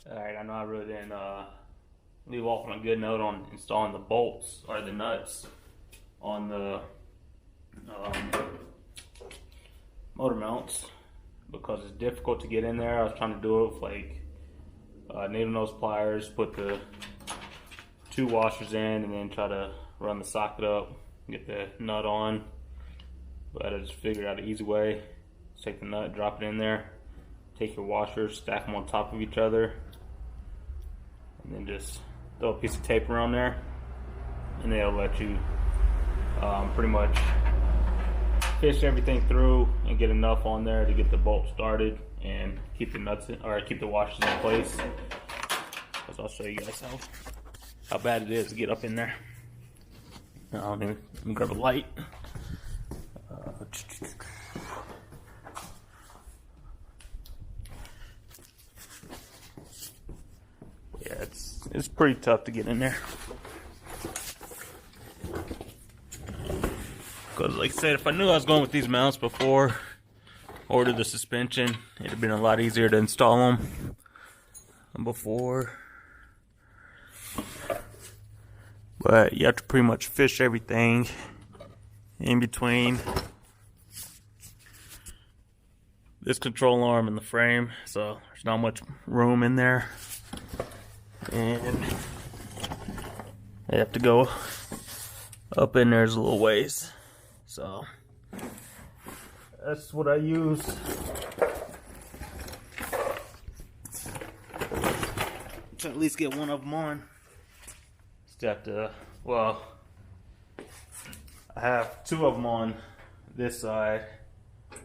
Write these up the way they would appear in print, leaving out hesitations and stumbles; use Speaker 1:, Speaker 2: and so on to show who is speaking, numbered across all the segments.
Speaker 1: Alright, I know I really didn't leave off on a good note on installing the bolts or the nuts on the um, motor mounts because it's difficult to get in there. I was trying to do it with like needle nose pliers, put the two washers in, and then try to run the socket up, get the nut on. But I just figured out an easy way. Just take the nut, drop it in there, take your washers, stack them on top of each other, and then just throw a piece of tape around there, and they'll let you pretty much fish everything through and get enough on there to get the bolt started and keep the nuts in, or keep the washers in place. Because I'll show you guys how bad it is to get up in there. Let me grab a light. Yeah, it's pretty tough to get in there. Because like I said, if I knew I was going with these mounts before, ordered the suspension, it'd have been a lot easier to install them before. But you have to pretty much fish everything in between this control arm and the frame, so there's not much room in there. And they have to go up in there a little ways. So that's what I use. To at least get one of them on. Still have to, well, I have two of them on this side.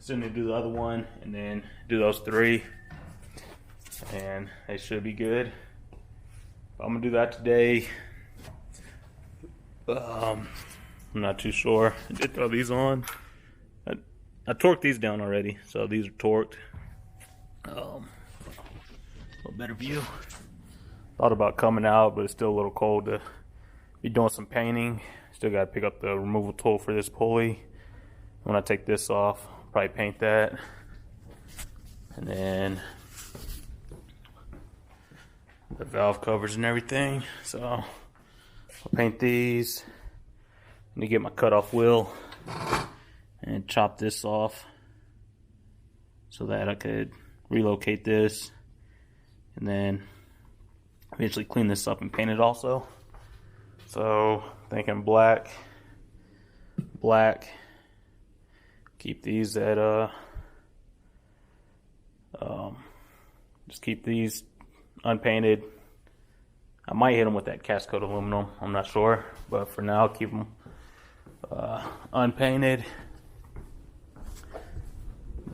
Speaker 1: Still need to do the other one and then do those three. And they should be good. I'm gonna do that today. I'm not too sure. I did throw these on. I torqued these down already, so these are torqued. A little better view. Thought about coming out, but it's still a little cold to be doing some painting. Still gotta pick up the removal tool for this pulley. When I take this off, probably paint that. And then the valve covers and everything. So I'll paint these. I need to get my cutoff wheel and chop this off so that I could relocate this and then eventually clean this up and paint it also. So thinking black, keep these at just keep these unpainted. I might hit them with that cast coat aluminum, I'm not sure, but for now keep them unpainted.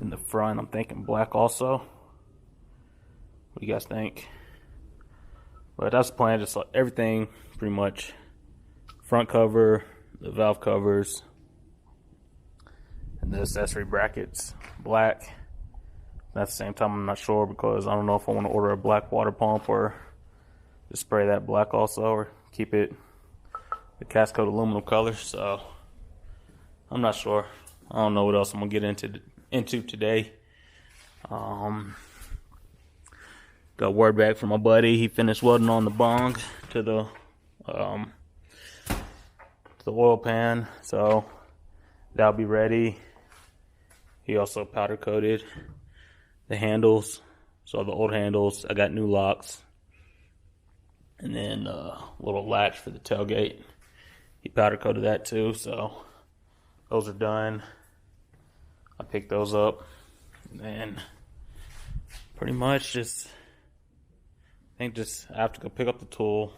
Speaker 1: In the front I'm thinking black also. What do you guys think? But that's the plan, just like everything pretty much. Front cover, the valve covers, and the accessory brackets black. At the same time I'm not sure because I don't know if I want to order a black water pump or just spray that black also, or keep it the cast coat aluminum color. So I'm not sure. I don't know what else I'm gonna get into today. Got word back from my buddy. He finished welding on the bung to the oil pan, so that'll be ready. He also powder coated the handles, so the old handles, I got new locks, and then a little latch for the tailgate. He powder coated that too, so those are done. I picked those up, and then pretty much just I have to go pick up the tool.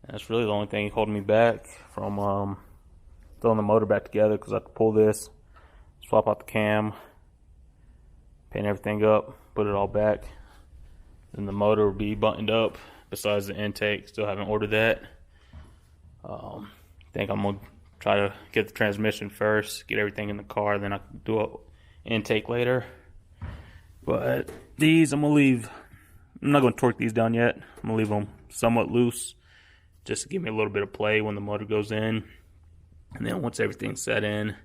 Speaker 1: And that's really the only thing holding me back from throwing the motor back together, because I have to pull this, swap out the cam, paint everything up, put it all back. Then the motor will be buttoned up besides the intake. Still haven't ordered that. I think I'm going to try to get the transmission first, get everything in the car, then I can do an intake later. But these I'm going to leave. I'm not going to torque these down yet. I'm going to leave them somewhat loose just to give me a little bit of play when the motor goes in. And then once everything's set in,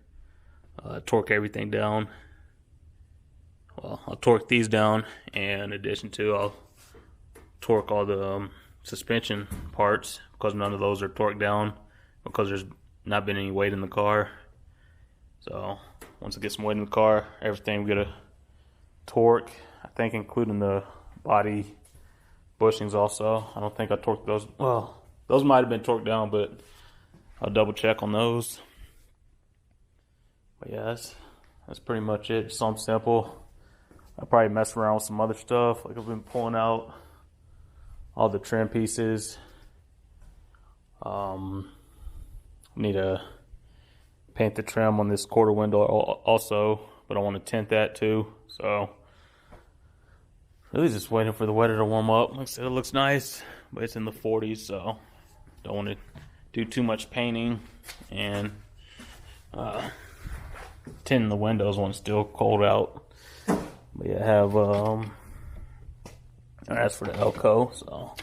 Speaker 1: torque everything down. Well, I'll torque these down, and in addition to, I'll torque all the suspension parts, because none of those are torqued down, because there's not been any weight in the car. So once I get some weight in the car, everything will get a torque, I think including the body bushings also. I don't think I torqued those. Well, those might have been torqued down, but I'll double check on those. But yeah, that's pretty much it. Something simple. I'll probably mess around with some other stuff. Like I've been pulling out all the trim pieces. Need to paint the trim on this quarter window also, but I want to tint that too. So really just waiting for the weather to warm up. Like I said, it looks nice, but it's in the 40s, so don't want to do too much painting and tinting the windows when it's still cold out. But yeah, I have that's for the elco. So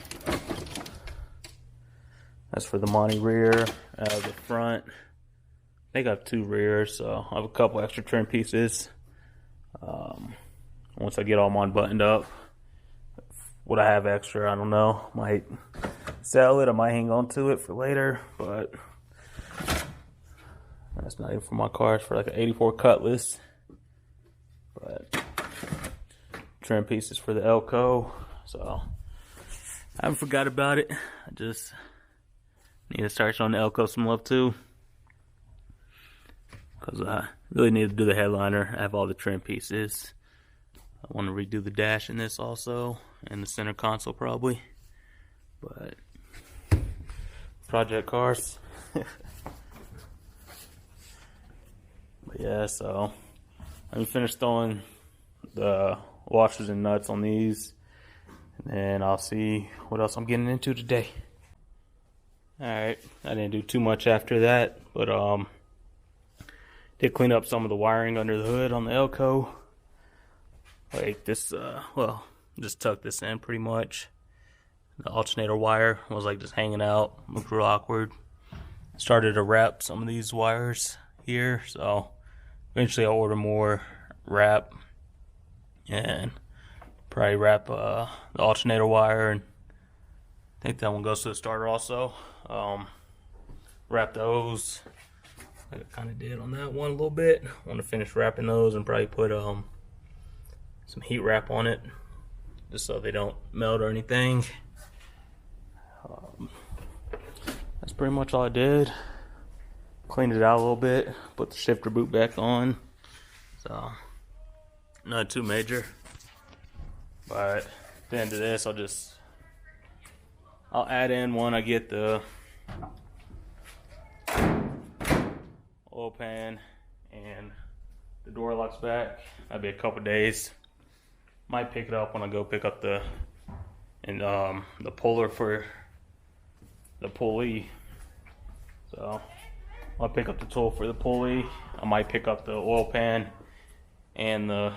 Speaker 1: that's for the Monte rear. The front, I think I have 2 rears, so I have a couple extra trim pieces. Once I get all mine buttoned up, what I have extra, I don't know. Might sell it. I might hang on to it for later, but that's not even for my car. It's for like an 84 Cutlass. But trim pieces for the elco. So I haven't forgot about it. I just need to start showing the elco some love too, because I really need to do the headliner. I have all the trim pieces. I want to redo the dash in this also, and the center console probably. But project cars. But yeah, so I'm finished throwing the washers and nuts on these, and then I'll see what else I'm getting into today. Alright, I didn't do too much after that, but did clean up some of the wiring under the hood on the elco. Like this, well, just tuck this in pretty much. The alternator wire was like just hanging out, looked real awkward. Started to wrap some of these wires here, so eventually I'll order more wrap and probably wrap the alternator wire, and I think that one goes to the starter also. Wrap those like I kind of did on that one a little bit. I want to finish wrapping those and probably put some heat wrap on it, just so they don't melt or anything. That's pretty much all I did. Cleaned it out a little bit, put the shifter boot back on. So not too major, but at the end of this, I'll add in when I get the oil pan and the door locks back. That'll be a couple days. Might pick it up when I go pick up the puller for the pulley. So I'll pick up the tool for the pulley. I might pick up the oil pan and the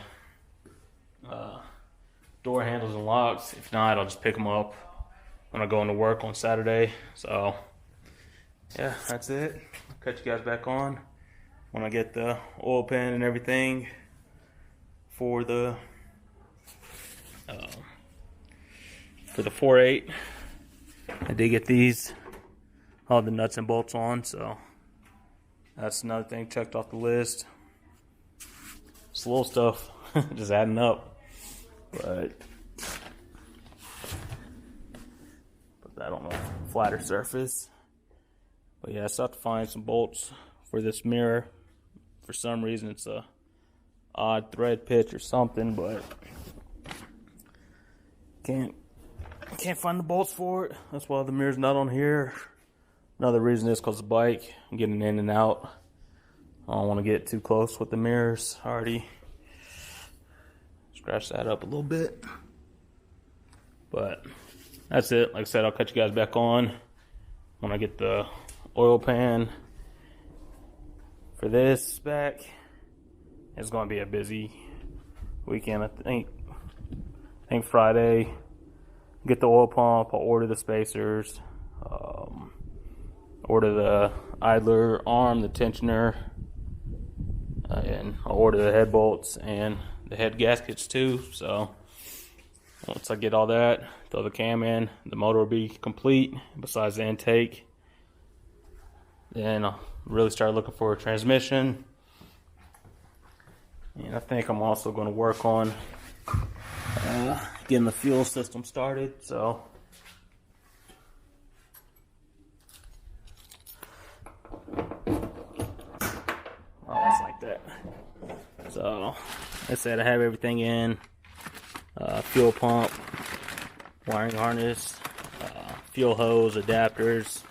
Speaker 1: door handles and locks. If not, I'll just pick them up when I go into work on Saturday. So yeah, that's it. I'll catch you guys back on when I get the oil pan and everything for the 4.8. I did get these, all the nuts and bolts on, so that's another thing checked off the list. It's little stuff, just adding up, but put that on a flatter surface. But yeah, I still have to find some bolts for this mirror. For some reason, it's a odd thread pitch or something, but can't find the bolts for it. That's why the mirror's not on here. Another reason is because the bike, I'm getting in and out. I don't want to get too close with the mirrors. I already scratched that up a little bit. But that's it. Like I said, I'll catch you guys back on when I get the oil pan for this back. It's going to be a busy weekend, I think Friday. Get the oil pump, I'll order the spacers, order the idler arm, the tensioner, and I'll order the head bolts and the head gaskets too. So once I get all that, throw the cam in, the motor will be complete besides the intake. Then I'll really start looking for a transmission. And I think I'm also going to work on getting the fuel system started. So it's like that. So I said I have everything in. Fuel pump, wiring harness, fuel hose, adapters,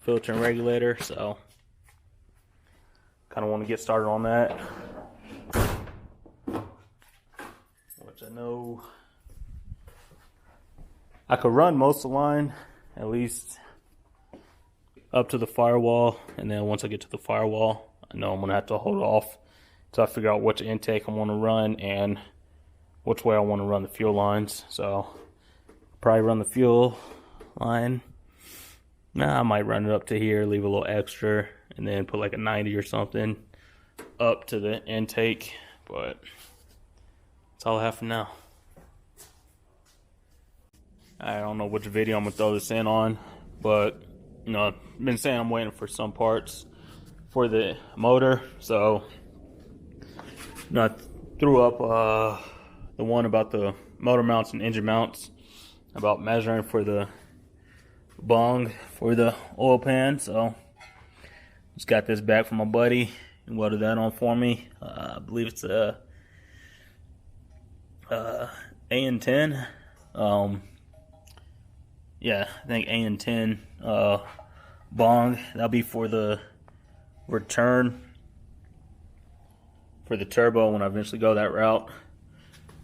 Speaker 1: filter and regulator. So kind of want to get started on that, which I know I could run most of the line, at least up to the firewall, and then once I get to the firewall, I know I'm gonna have to hold off till I figure out which intake I want to run and which way I want to run the fuel lines. So probably run the fuel line. I might run it up to here, leave a little extra, and then put like a 90 or something up to the intake. But that's all I have for now. I don't know which video I'm gonna throw this in on, but you know, I've been saying I'm waiting for some parts for the motor. So you know, I threw up the one about the motor mounts and engine mounts, about measuring for the bung for the oil pan. So just got this back from my buddy and welded that on for me. I believe it's a AN10. Yeah, I think AN10 bung. That'll be for the return for the turbo when I eventually go that route.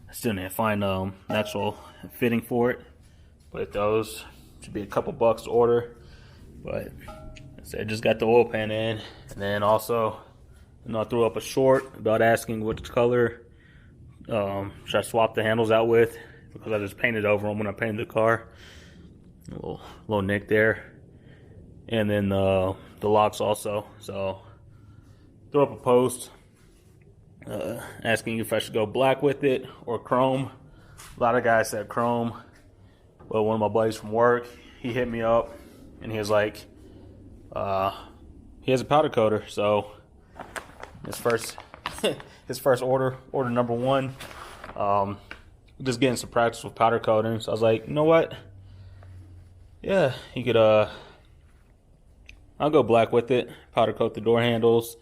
Speaker 1: I still need to find an actual fitting for it, but those should be a couple bucks to order. But I just got the oil pan in, and then also, I threw up a short about asking which color should I swap the handles out with, because I just painted over them when I painted the car. A little nick there, and then the locks also. So threw up a post asking if I should go black with it or chrome. A lot of guys said chrome, but one of my buddies from work, he hit me up and he was like, he has a powder coater. So his first order number one, just getting some practice with powder coating. So I was like, you know what? Yeah, you could I'll go black with it, powder coat the door handles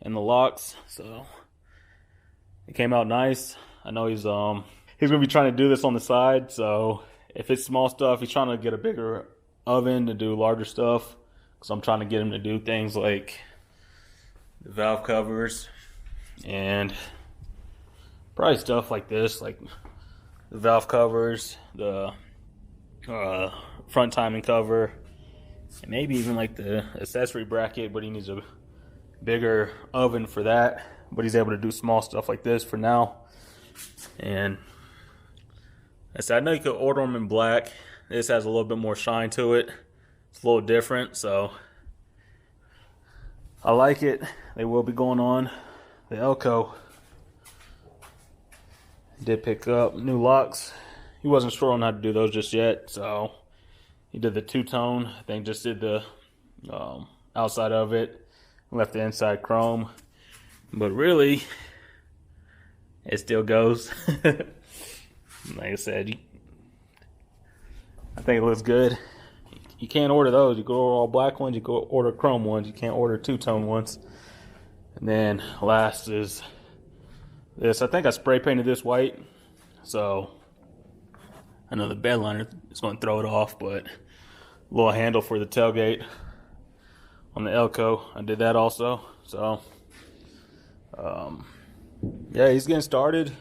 Speaker 1: and the locks. So it came out nice. I know he's gonna be trying to do this on the side, so if it's small stuff, he's trying to get a bigger oven to do larger stuff, because I'm trying to get him to do things like the valve covers and probably stuff like this, like the valve covers, the front timing cover, and maybe even like the accessory bracket, but he needs a bigger oven for that. But he's able to do small stuff like this for now. And I said, I know you could order them in black. This has a little bit more shine to it. It's a little different, so I like it. They will be going on the Elco. Did pick up new locks. He wasn't sure on how to do those just yet, so he did the two-tone. I think just did the outside of it, left the inside chrome. But really, it still goes. Like I said, I think it looks good. You can't order those. You go order all black ones, you go order chrome ones. You can't order two-tone ones. And then last is this. I think I spray painted this white, so I know the bed liner is going to throw it off, but a little handle for the tailgate on the Elco, I did that also. So yeah, he's getting started.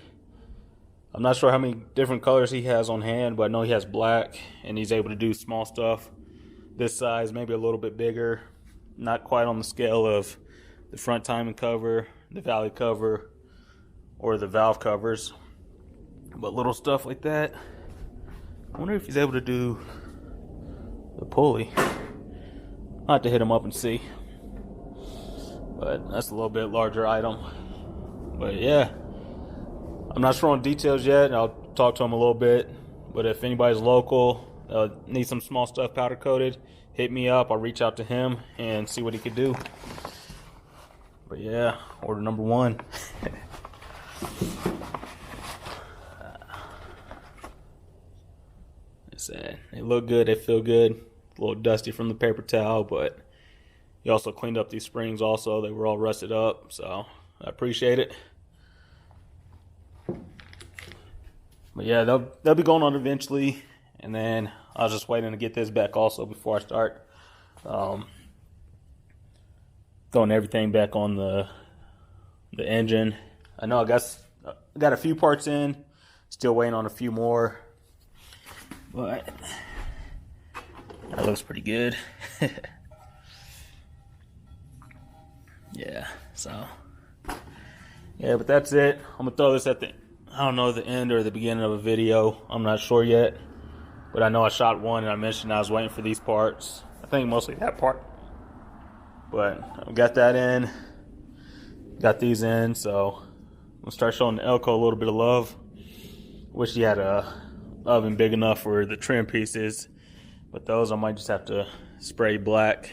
Speaker 1: I'm not sure how many different colors he has on hand, but I know he has black, and he's able to do small stuff this size, maybe a little bit bigger. Not quite on the scale of the front timing cover, the valley cover, or the valve covers, but little stuff like that. I wonder if he's able to do the pulley. I'll have to hit him up and see. But that's a little bit larger item. But yeah, I'm not sure on details yet. I'll talk to him a little bit. But if anybody's local, need some small stuff powder coated, hit me up. I'll reach out to him and see what he could do. But yeah, order number 1. They look good, they feel good. A little dusty from the paper towel, but he also cleaned up these springs also. They were all rusted up, so I appreciate it. But yeah, they'll be going on eventually, and then I was just waiting to get this back also before I start throwing everything back on the engine. I know I got a few parts in, still waiting on a few more, but that looks pretty good. Yeah, so yeah, but that's it. I'm gonna throw this at the end or the beginning of a video. I'm not sure yet, but I know I shot one and I mentioned I was waiting for these parts. I think mostly that part, but I got that in, got these in, so I'm gonna start showing the elco a little bit of love. Wish he had a oven big enough for the trim pieces, but those I might just have to spray black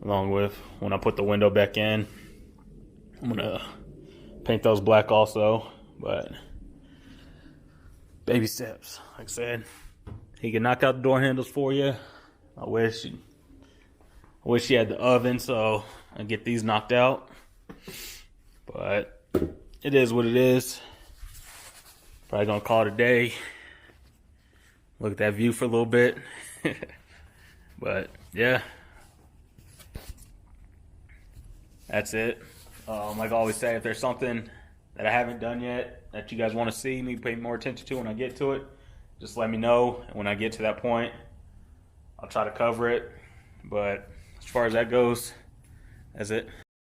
Speaker 1: along with when I put the window back in. I'm gonna paint those black also, but baby steps. Like I said, he can knock out the door handles for you. I wish he had the oven so I can get these knocked out, but it is what it is. Probably gonna call it a day. Look at that view for a little bit. But yeah, that's it. Like I always say, if there's something that I haven't done yet that you guys want to see me pay more attention to when I get to it, just let me know. And when I get to that point, I'll try to cover it. But as far as that goes, that's it.